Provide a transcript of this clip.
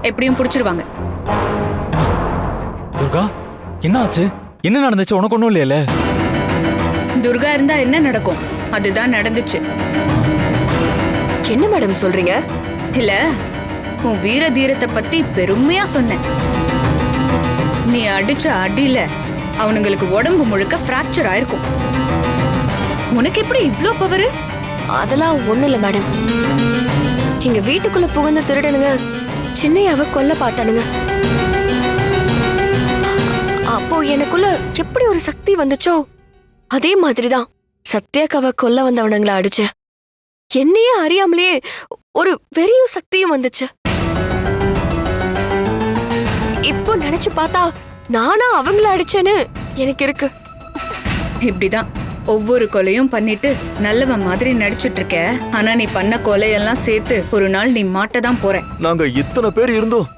எப்படியும் புடிச்சிருவாங்க. துர்கா, என்ன ஆச்சு? என்ன நடந்துச்சு? உனக்கு ஒண்ணும் இல்லையில? துர்கா இருந்தா என்ன நடக்கும்? அதுதான் நடந்துச்சு. என்ன மேடம் சொல்றீங்க? இல்ல, உன் வீர தீரத்தை பத்தி பெருமையா சொன்னேன். நீ அடிச்ச அடியில அவனுங்களுக்கு உடம்பு முழுக்க பிராக்சர் ஆயிருக்கும். உனக்கு எப்படி இவ்ளோ பவரு? அதெல்லாம் ஒண்ணு இல்ல மேடம். எங்க வீட்டுக்குள்ள புகுந்த திருடனுங்க சின்னையாவ கொல்ல பார்த்தானுங்க. அப்போ எனக்குள்ள எப்படி ஒரு சக்தி வந்துச்சோ அதே மாதிரிதான் சத்யாக்காவ கொல்ல வந்தவனுங்களை அடிச்சேன். என்னையே அறியாமலேயே ஒரு பெரிய சக்தியும் வந்துச்சு. இப்போ நினைச்சு பார்த்தா நானா அவங்கள அடிச்சேன்னு எனக்கு இருக்கு. இப்படிதான் ஒவ்வொரு கொலையும் பண்ணிட்டு நல்லவன் மாதிரி நடிச்சிட்டு இருக்க. ஆனா நீ பண்ண கொலையெல்லாம் சேர்த்து ஒரு நாள் நீ மாட்டதான் போற. நாங்க இத்தனை பேர் இருந்தோம்